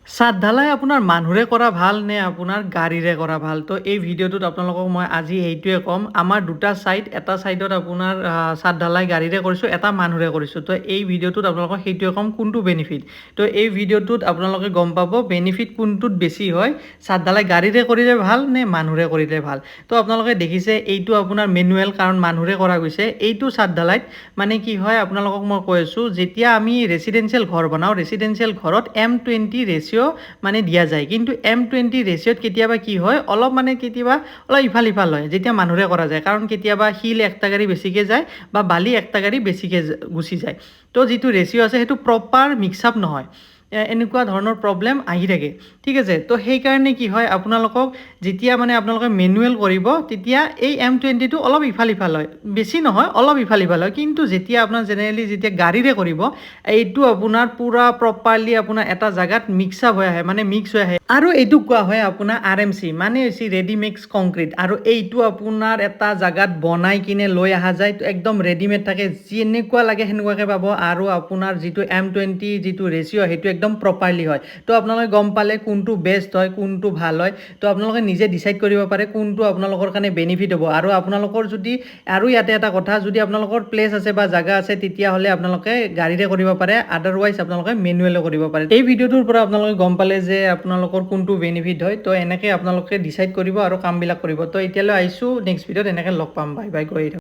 ছাদ ঢালাই আপোনাৰ মানুহে কৰা ভাল নে আপোনাৰ গাড়ীৰে কৰা ভাল? তো এই ভিডিঅ'টোত আপোনালোকক মই আজি এইটোৱে ক'ম। আমাৰ দুটা ছাইড, এটা ছাইডত আপোনাৰ ছাদ ঢালাই গাড়ীৰে কৰিছোঁ, এটা মানুহে কৰিছোঁ। তো এই ভিডিঅ'টোত আপোনালোকক সেইটোৱে ক'ম কোনটো বেনিফিট। তো এই ভিডিঅ'টোত আপোনালোকে গম পাব বেনিফিট কোনটোত বেছি হয়, ছাদ ঢালাই গাড়ীৰে কৰিলে ভাল নে মানুহে কৰিলে ভাল। তো আপোনালোকে দেখিছে এইটো আপোনাৰ মেনুৱেল, কাৰণ মানুহে কৰা গৈছে। এইটো ছাদ ঢালাইত মানে কি হয় আপোনালোকক মই কৈ আছোঁ, যেতিয়া আমি ৰেচিডেঞ্চিয়েল ঘৰ বনাওঁ, ৰেচিডেঞ্চিয়েল ঘৰত M20 ৰেচিঅ' মানে দিয়া যায়, কিন্তু M20 ৰেচিঅ'ত কেতিয়াবা কি হয়, অলপ মানে কেতিয়াবা অলপ ইফাল সিফাল হয় যেতিয়া মানুহে কৰা যায়, কাৰণ কেতিয়াবা শিল একটা গাড়ী বেছিকৈ যায় বা বালি একটা গাড়ী বেছিকৈ গুচি যায়। তো যিটো ৰেচিঅ' আছে সেইটো প্ৰপাৰ মিক্স আপ নহয়, এনেকুৱা ধৰণৰ প্ৰব্লেম আহি থাকে। ঠিক আছে, তো সেইকাৰণে কি হয় আপোনালোকক যেতিয়া মানে আপোনালোকে মেনুৱেল কৰিব, তেতিয়া এই M20টো অলপ ইফাল সিফাল হয়, বেছি নহয় অলপ ইফাল সিফাল হয়। কিন্তু যেতিয়া আপোনাৰ জেনেৰেলি যেতিয়া গাড়ীৰে কৰিব, এইটো আপোনাৰ পূৰা প্ৰপাৰলি আপোনাৰ এটা জেগাত মিক্স আপ হৈ আহে, মানে মিক্স হৈ আহে। আৰু এইটো কোৱা হয় আপোনাৰ RMC, মানে হৈছে ৰেডি মিক্স কংক্ৰিট। আৰু এইটো আপোনাৰ এটা জেগাত বনাই কিনে লৈ অহা যায়, একদম ৰেডিমেড থাকে, যেনেকুৱা লাগে সেনেকুৱাকৈ পাব। আৰু আপোনাৰ যিটো M20 যিটো ৰেচিঅ' সেইটো একদম প্ৰপাৰলি হয়। তো আপোনালোকে গম পালে কোনটো বেষ্ট হয়, কোনটো ভাল হয়। তো আপোনালোকে নিজে ডিচাইড কৰিব পাৰে কোনটো আপোনালোকৰ কাৰণে বেনিফিট হ'ব। আৰু আপোনালোকৰ যদি আৰু ইয়াতে এটা কথা, যদি আপোনালোকৰ প্লেচ আছে বা জাগা আছে, তেতিয়াহ'লে আপোনালোকে গাড়ীৰে কৰিব পাৰে, আদাৰৱাইজ আপোনালোকে মেনুৱেলো কৰিব পাৰে। এই ভিডিঅ'টোৰ পৰা আপোনালোকে গম পালে যে আপোনালোকৰ কোনটো বেনিফিট হয়। তো এনেকৈ আপোনালোকে ডিচাইড কৰিব আৰু কামবিলাক কৰিব। তো এতিয়ালৈ আহিছোঁ, নেক্সট ভিডিঅ'ত এনেকৈ লগ পাম। বাই বাই, গৈ থাকক।